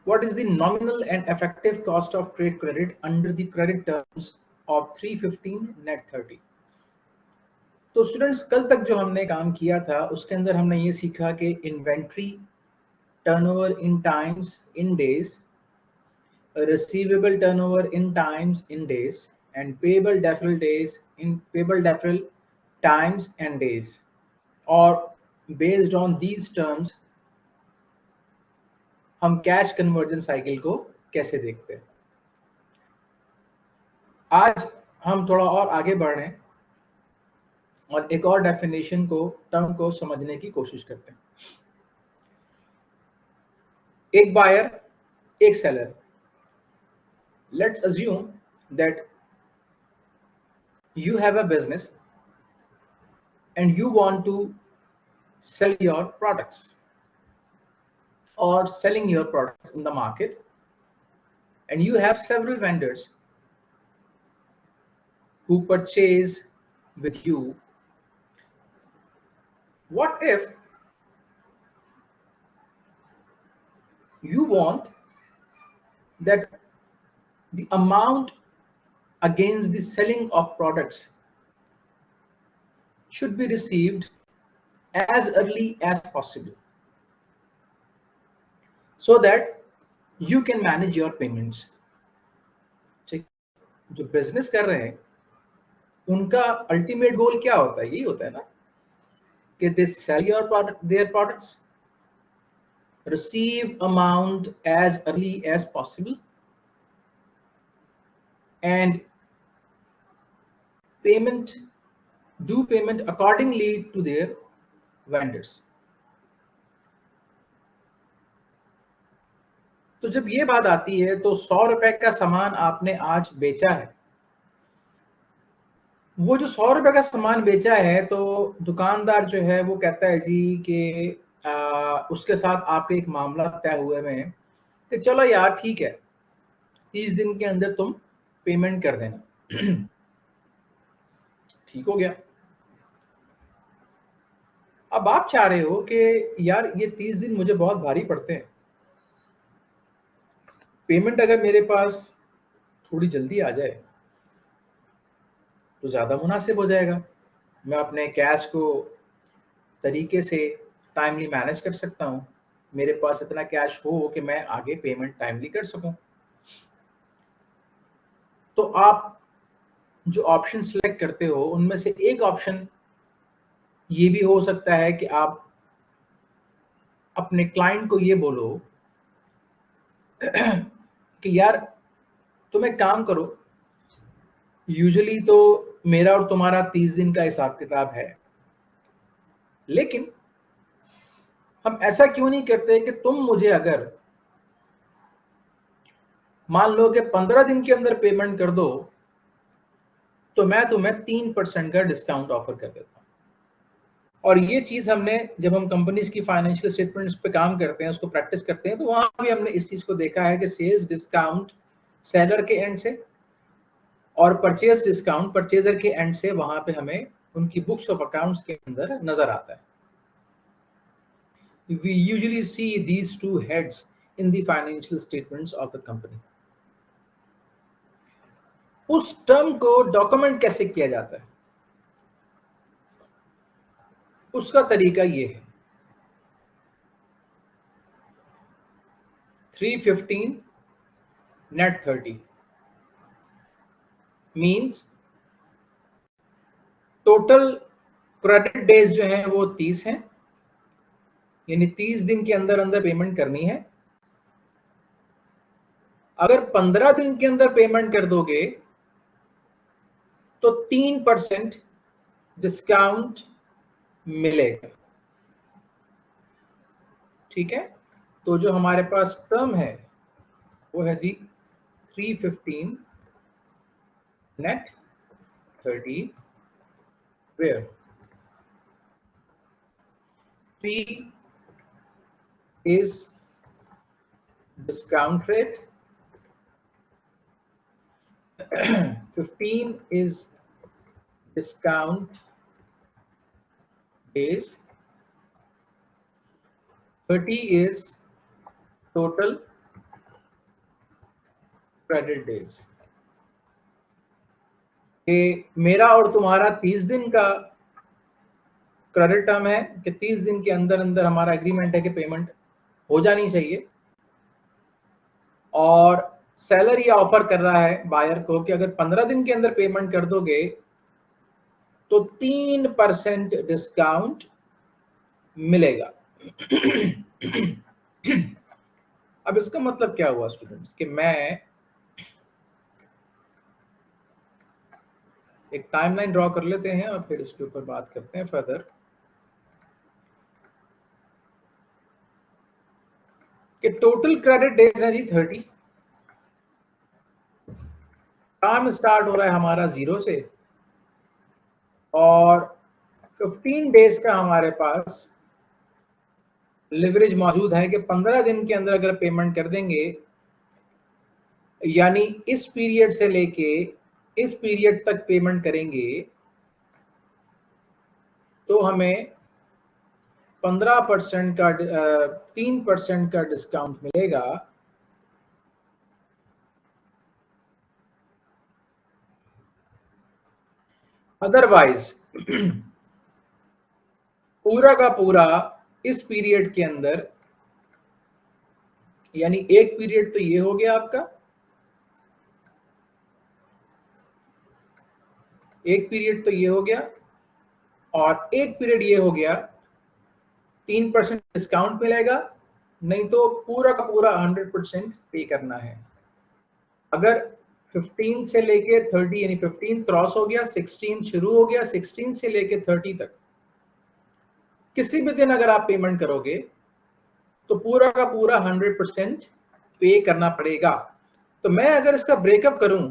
What is the nominal and effective cost of trade credit under the credit terms of 315 net 30? तो students, कल तक जो हमने काम किया था उसके अंदर हमने ये सीखा कि inventory turnover in times in days, receivable turnover in times in days, and payable deferral days in payable deferral times and days, or based on these terms हम कैश कन्वर्जन साइकिल को कैसे देखते हैं। आज हम थोड़ा और आगे बढ़ रहे हैं और एक और डेफिनेशन को, टर्म को समझने की कोशिश करते हैं। एक बायर, एक seller. Let's assume that you have a business and you want to sell your products or selling your products in the market, and you have several vendors who purchase with you. What if you want that the amount against the selling of products should be received as early as possible so that you can manage your payments? ठीक, जो business कर रहे हैं उनका ultimate goal क्या होता है? यही होता है ना कि they sell your product, their products, receive amount as early as possible, and do payment accordingly to their vendors. तो जब ये बात आती है तो 100 रुपए का सामान आपने आज बेचा है, वो जो 100 रुपए का सामान बेचा है तो दुकानदार जो है वो कहता है जी कि उसके साथ आपके एक मामला तय हुए में कि चलो यार ठीक है, 30 दिन के अंदर तुम पेमेंट कर देना। ठीक हो गया। अब आप चाह रहे हो कि यार ये 30 दिन मुझे बहुत भारी पड़ते हैं, पेमेंट अगर मेरे पास थोड़ी जल्दी आ जाए तो ज़्यादा मुनासिब हो जाएगा, मैं अपने कैश को तरीके से टाइमली मैनेज कर सकता हूँ, मेरे पास इतना कैश हो कि मैं आगे पेमेंट टाइमली कर सकूं। तो आप जो ऑप्शन सिलेक्ट करते हो उनमें से एक ऑप्शन ये भी हो सकता है कि आप अपने क्लाइंट को ये बोलो कि यार तुम एक काम करो, यूजुअली तो मेरा और तुम्हारा 30 दिन का हिसाब किताब है, लेकिन हम ऐसा क्यों नहीं करते कि तुम मुझे अगर मान लो कि 15 दिन के अंदर पेमेंट कर दो तो मैं तुम्हें 3% का डिस्काउंट ऑफर कर देता हूं। और ये चीज हमने जब हम कंपनीज की फाइनेंशियल स्टेटमेंट्स पे काम करते हैं, उसको प्रैक्टिस करते हैं, तो वहां भी हमने इस चीज को देखा है कि सेल्स डिस्काउंट सेलर के एंड से और परचेज डिस्काउंट परचेजर के एंड से वहां पे हमें उनकी बुक्स ऑफ अकाउंट्स के अंदर नजर आता है। We usually see these two heads in the financial statements of the company. उस टर्म को डॉक्यूमेंट कैसे किया जाता है, उसका तरीका ये है। 315 net 30 means total credit days जो हैं वो 30 हैं, यानी 30 दिन के अंदर अंदर पेमेंट करनी है। अगर 15 दिन के अंदर पेमेंट कर दोगे तो 3% डिस्काउंट मिलेगा। ठीक है, तो जो हमारे पास टर्म है वो है जी 315 net 30 where P is discount rate, 15 is discount days, 30 is total credit days, कि मेरा और तुम्हारा 30 दिन का क्रेडिट टर्म है कि 30 दिन के अंदर अंदर हमारा एग्रीमेंट है कि पेमेंट हो जानी चाहिए, और सेलर ये ऑफर कर रहा है बायर को कि अगर 15 दिन के अंदर पेमेंट कर दोगे तो 3% डिस्काउंट मिलेगा। अब इसका मतलब क्या हुआ स्टूडेंट्स, कि मैं एक टाइमलाइन ड्रॉ कर लेते हैं और फिर इसके ऊपर बात करते हैं फर्दर। कि टोटल क्रेडिट डेज है जी 30, काम स्टार्ट हो रहा है हमारा 0 से, और 15 डेज का हमारे पास लिवरेज मौजूद है कि 15 दिन के अंदर अगर पेमेंट कर देंगे, यानी इस पीरियड से लेके इस पीरियड तक पेमेंट करेंगे, तो हमें 15% का 3% का डिस्काउंट मिलेगा। अदरवाइज पूरा का पूरा इस पीरियड के अंदर, यानी एक पीरियड तो ये हो गया आपका, एक पीरियड तो ये हो गया, और एक पीरियड ये हो गया, 3% डिस्काउंट मिलेगा, नहीं तो पूरा का पूरा 100% पे करना है। अगर 15 से लेके 30, यानी 15 क्रॉस हो गया, 16 शुरू हो गया, 16 से लेके 30 तक किसी भी दिन अगर आप पेमेंट करोगे तो पूरा का पूरा 100% पे करना पड़ेगा। तो मैं अगर इसका ब्रेकअप करूं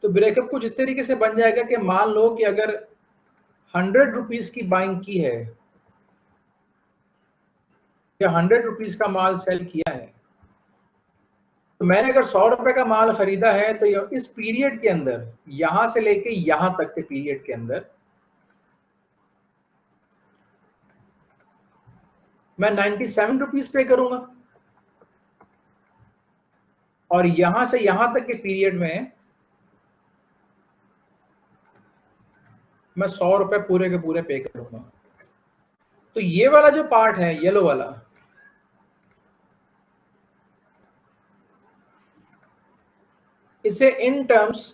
तो ब्रेकअप कुछ इस तरीके से बन जाएगा कि मान लो कि अगर 100 रुपीज की बाइंग की है या 100 रुपीज का माल सेल किया है, तो मैंने अगर 100 रुपए का माल खरीदा है तो इस पीरियड के अंदर, यहां से लेके यहां तक के पीरियड के अंदर, मैं 97 रुपीज पे करूंगा, और यहां से यहां तक के पीरियड में मैं 100 रुपए पूरे के पूरे पे करूंगा। तो ये वाला जो पार्ट है येलो वाला, इसे इन टर्म्स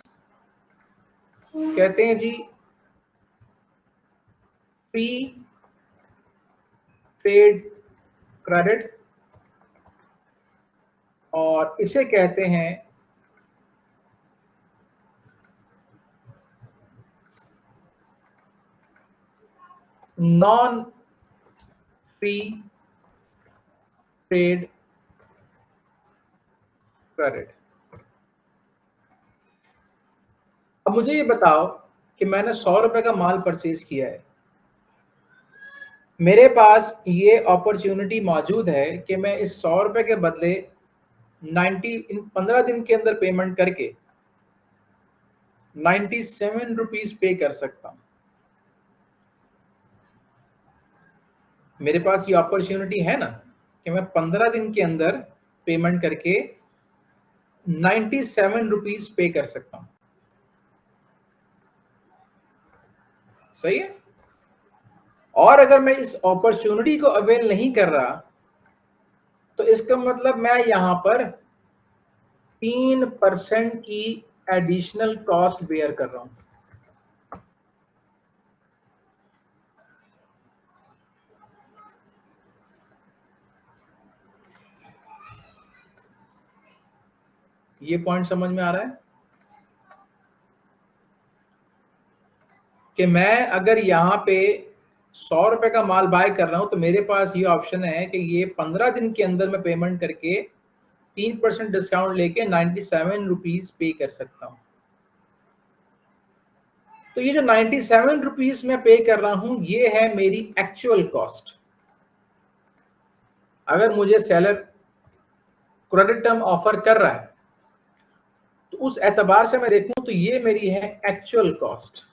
कहते हैं जी फ्री ट्रेड क्रेडिट, और इसे कहते हैं नॉन फ्री ट्रेड क्रेडिट। अब मुझे ये बताओ कि मैंने 100 रुपए का माल परचेज किया है, मेरे पास ये अपॉर्चुनिटी मौजूद है कि मैं इस 100 रुपए के बदले 15 दिन के अंदर पेमेंट करके 97 रुपीज पे कर सकता हूं। मेरे पास ये अपॉर्चुनिटी है ना कि मैं 15 दिन के अंदर पेमेंट करके 97 रुपीज पे कर सकता हूं। सही है। और अगर मैं इस अपॉर्चुनिटी को अवेल नहीं कर रहा तो इसका मतलब मैं यहां पर 3% की एडिशनल कॉस्ट बेयर कर रहा हूं। ये पॉइंट समझ में आ रहा है कि मैं अगर यहाँ पे 100 रुपए का माल बाय कर रहा हूं तो मेरे पास ये ऑप्शन है कि ये 15 दिन के अंदर मैं पेमेंट करके 3% डिस्काउंट लेके 97 रुपीज पे कर सकता हूं। तो ये जो 97 रुपीज मैं पे कर रहा हूं ये है मेरी एक्चुअल कॉस्ट। अगर मुझे सेलर क्रेडिट टर्म ऑफर कर रहा है तो उस एतबार से मैं देखूं तो ये मेरी है एक्चुअल कॉस्ट।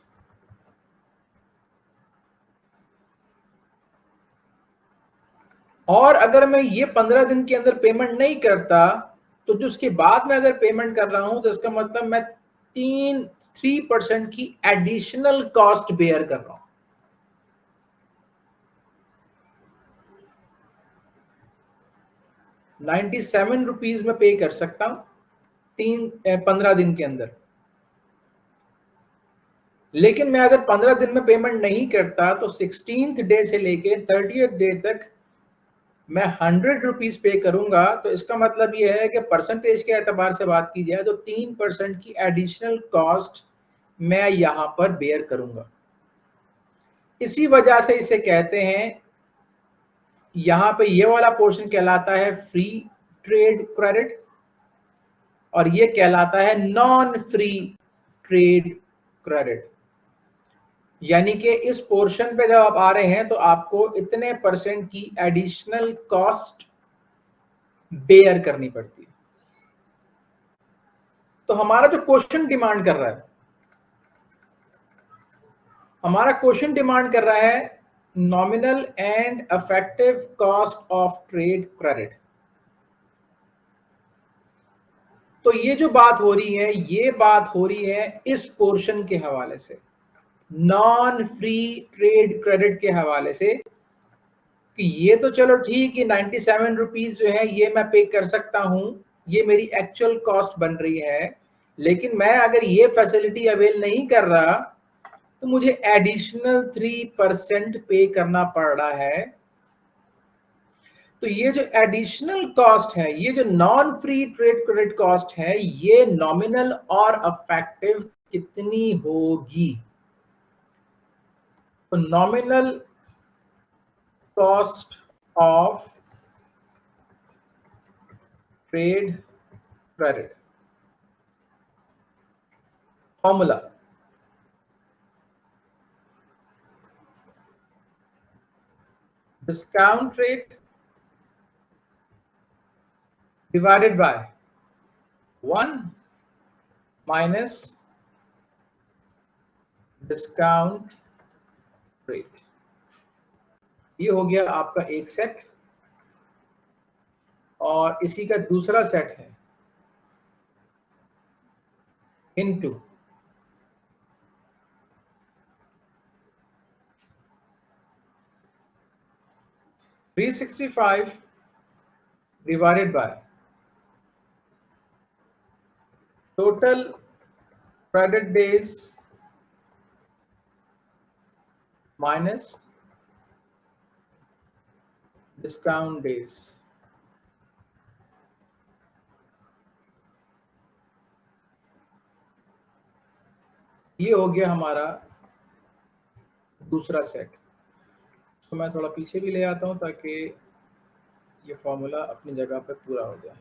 और अगर मैं ये 15 दिन के अंदर पेमेंट नहीं करता तो जो उसके बाद में अगर पेमेंट कर रहा हूं तो इसका मतलब मैं 3% की एडिशनल कॉस्ट बेयर कर रहा हूं। 97 रुपीज में पे कर सकता हूं 15 दिन के अंदर। लेकिन मैं अगर 15 दिन में पेमेंट नहीं करता तो 16th डे से लेके 30th डे तक मैं 100 रुपीज पे करूंगा। तो इसका मतलब यह है कि परसेंटेज के एतबार से बात की जाए तो 3% की एडिशनल कॉस्ट मैं यहां पर बेयर करूंगा। इसी वजह से इसे कहते हैं, यहां पे ये वाला पोर्शन कहलाता है फ्री ट्रेड क्रेडिट और ये कहलाता है नॉन फ्री ट्रेड क्रेडिट। यानी कि इस पोर्शन पे जब आप आ रहे हैं तो आपको इतने परसेंट की एडिशनल कॉस्ट बेयर करनी पड़ती है। तो हमारा जो क्वेश्चन डिमांड कर रहा है, हमारा क्वेश्चन डिमांड कर रहा है nominal and effective cost of trade credit. तो ये जो बात हो रही है, ये बात हो रही है इस पोर्शन के हवाले से, नॉन फ्री ट्रेड क्रेडिट के हवाले से, कि ये तो चलो ठीक है 97 रुपीज जो है ये मैं पे कर सकता हूं, ये मेरी एक्चुअल कॉस्ट बन रही है। लेकिन मैं अगर ये फैसिलिटी अवेल नहीं कर रहा तो मुझे एडिशनल 3% पे करना पड़ रहा है। तो ये जो एडिशनल कॉस्ट है, ये जो non free trade credit cost है, ये नॉमिनल और इफेक्टिव कितनी होगी? तो nominal cost of trade credit formula, discount rate divided by 1 minus discount rate. ये हो गया आपका एक सेट और इसी का दूसरा सेट है into 365 divided by total credit days minus discount days। ये हो गया हमारा दूसरा सेट। तो मैं थोड़ा पीछे भी ले आता हूं ताकि ये फॉर्मूला अपनी जगह पर पूरा हो जाए।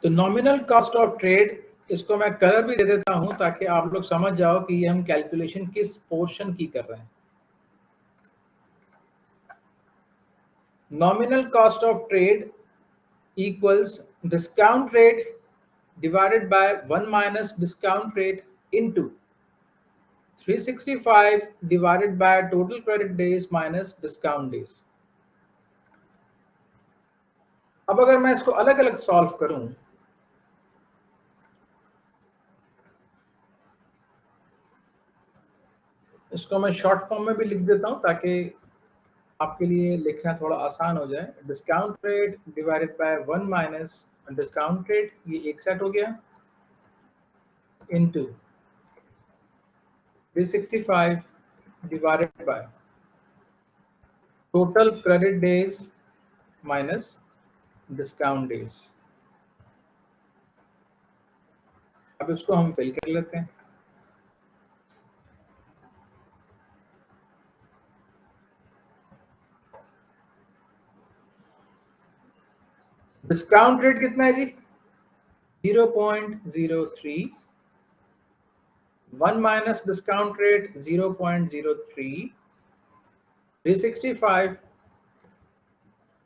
तो नॉमिनल कॉस्ट ऑफ ट्रेड, इसको मैं कलर भी दे देता हूं ताकि आप लोग समझ जाओ कि ये हम कैलकुलेशन किस पोर्शन की कर रहे हैं। Nominal cost of trade equals discount rate divided by 1 minus discount rate into 365 divided by total credit days minus discount days। अब अगर मैं इसको अलग अलग सॉल्व करूं, इसको मैं शॉर्ट फॉर्म में भी लिख देता हूं ताकि आपके लिए लिखना थोड़ा आसान हो जाए। Discount rate divided by 1 minus discount rate, ये एक सेट हो गया, into 365 divided by total credit days minus discount days। अब इसको हम फिल कर लेते हैं। डिस्काउंट रेट कितना है जी? 0.03, 1 minus discount rate 0.03, 365,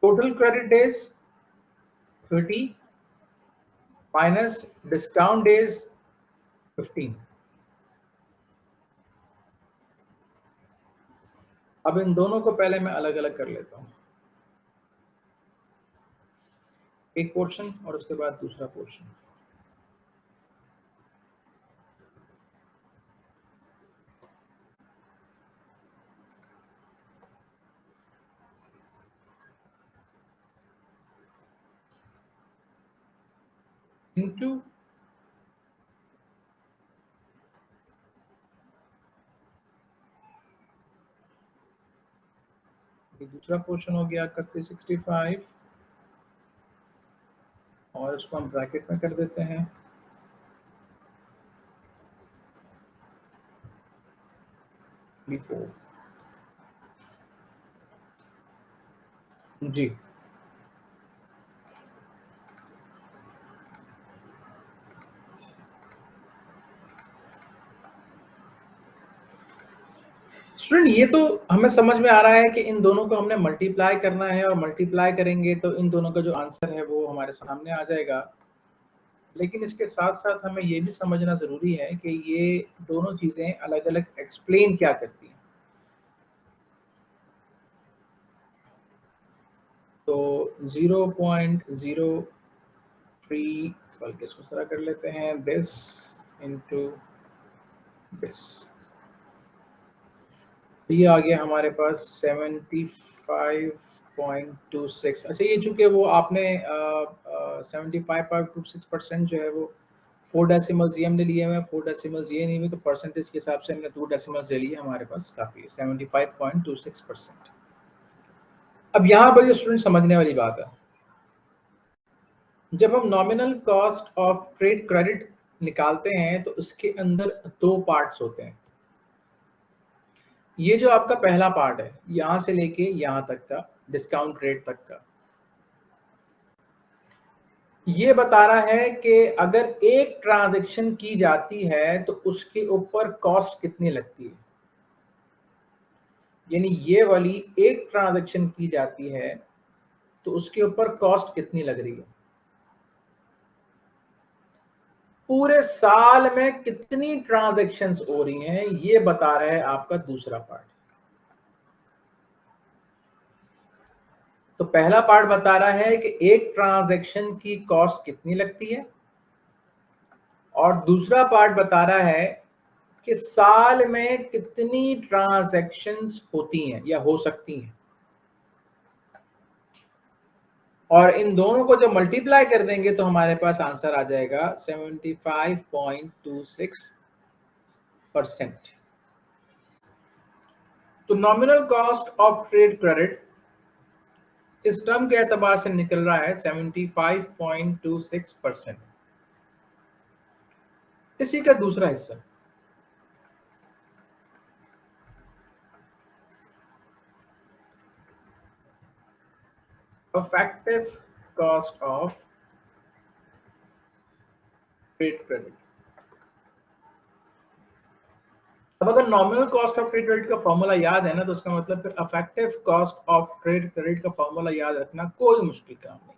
total credit days 30 minus discount days 15। अब इन दोनों को पहले मैं अलग अलग कर लेता हूँ, एक पोर्शन और उसके बाद दूसरा पोर्शन। इनटू दूसरा पोर्शन हो गया आपका 365 और इसको हम ब्रैकेट में कर देते हैं 4 जी। स्टूडेंट ये तो हमें समझ में आ रहा है कि इन दोनों को हमने मल्टीप्लाई करना है और मल्टीप्लाई करेंगे तो इन दोनों का जो आंसर है वो हमारे सामने आ जाएगा। लेकिन इसके साथ साथ हमें ये भी समझना जरूरी है कि ये दोनों चीजें अलग अलग एक्सप्लेन क्या करती हैं। तो 0.03 बल्कि इसको इस तरह कर लेते हैं, दिस इनटू दिस, ये आ गया हमारे पास 75.26। अच्छा ये चूंकि वो आपने 75.26% जो है वो 4 डेसिमल्स ये हमने लिए हुए हैं, 4 डेसिमल्स ये नहीं हुए, तो परसेंटेज के हिसाब से हमने 2 डेसिमल्स ले लिए, हमारे पास काफी है 75.26%। अब यहाँ पर जो स्टूडेंट समझने वाली बात है, जब हम nominal cost of trade credit निकालते हैं तो उसके अंदर दो पार्ट्स होते हैं। ये जो आपका पहला पार्ट है यहां से लेके यहां तक का डिस्काउंट रेट तक का, ये बता रहा है कि अगर एक ट्रांजैक्शन की जाती है तो उसके ऊपर कॉस्ट कितनी लगती है, यानी ये वाली एक ट्रांजैक्शन की जाती है तो उसके ऊपर कॉस्ट कितनी लग रही है, पूरे साल में कितनी ट्रांजैक्शंस हो रही हैं, ये बता रहा है आपका दूसरा पार्ट। तो पहला पार्ट बता रहा है कि एक ट्रांजैक्शन की कॉस्ट कितनी लगती है, और दूसरा पार्ट बता रहा है कि साल में कितनी ट्रांजैक्शंस होती हैं या हो सकती हैं, और इन दोनों को जब मल्टीप्लाई कर देंगे तो हमारे पास आंसर आ जाएगा 75.26%। तो nominal cost of trade credit इस टर्म के एतबार से निकल रहा है 75.26%। इसी का दूसरा हिस्सा, effective cost of trade credit। अब अगर nominal cost of trade credit का फॉर्मूला याद है ना, तो उसका मतलब फिर effective cost of trade credit का फॉर्मूला याद रखना कोई मुश्किल काम नहीं है।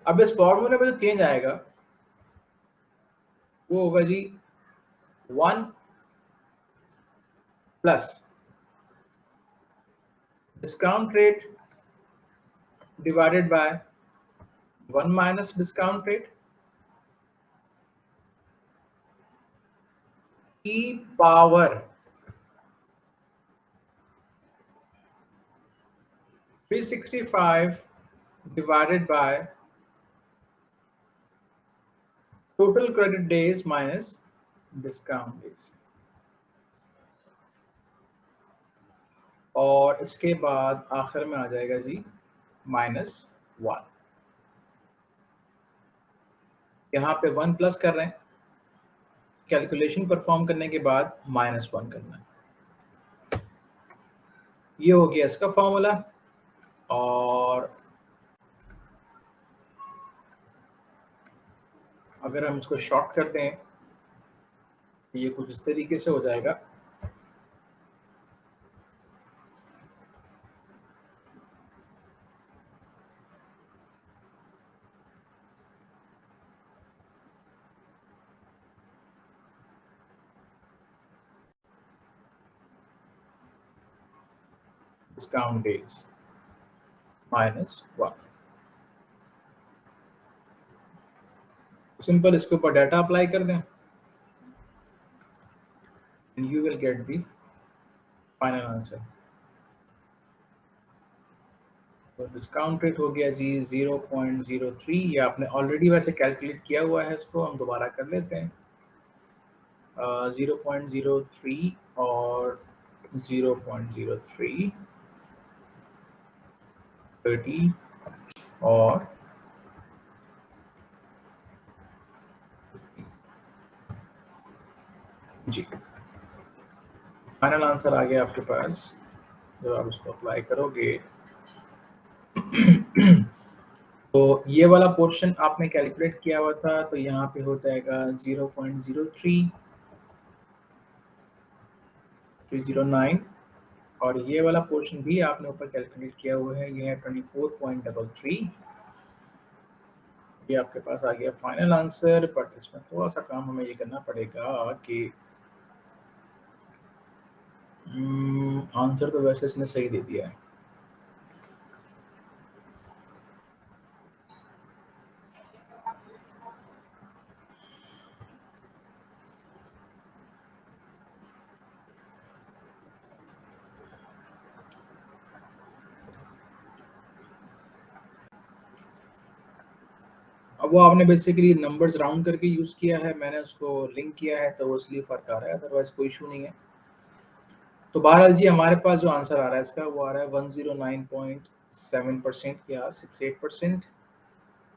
अब इस फॉर्मूले में जो चेंज आएगा वो होगा जी 1 plus discount rate divided by 1 minus discount rate की power 365 divided by total credit days minus discount days, और इसके बाद आखिर में आ जाएगा जी -1। यहाँ पे 1 प्लस कर रहे हैं, कैलकुलेशन परफॉर्म करने के बाद -1 करना है। ये हो गया इसका फॉर्मूला, और अगर हम इसको शॉर्ट करते हैं तो ये कुछ इस तरीके से हो जाएगा। Discount days -1। सिंपल इसके ऊपर डाटा अप्लाई कर दें and you will get the final answer। तो डिस्काउंट रेट हो गया जी 0.03। ये आपने ऑलरेडी वैसे कैलकुलेट किया हुआ है, इसको हम दोबारा कर लेते हैं। 0.03 और 0.03 30 और जी फाइनल आंसर आ गया आपके पास। जब आप इसको अप्लाई करोगे तो ये वाला पोर्शन आपने कैलकुलेट किया हुआ था, तो यहाँ पे हो जाएगा 0.03309 और ये वाला पोर्शन भी आपने ऊपर कैलकुलेट किया हुआ है, ये है 24.33। ये आपके पास आ गया फाइनल आंसर। बट इसमें थोड़ा सा काम हमें ये करना पड़ेगा कि आंसर तो वैसे इसने सही दे दिया है। अब वो आपने बेसिकली नंबर्स राउंड करके यूज किया है, मैंने उसको लिंक किया है, तो वो इसलिए फर्क आ रहा है, अदरवाइज कोई इशू नहीं है। तो बहरहाल जी हमारे पास जो आंसर आ रहा है इसका वो आ रहा है 109.7% या 68%।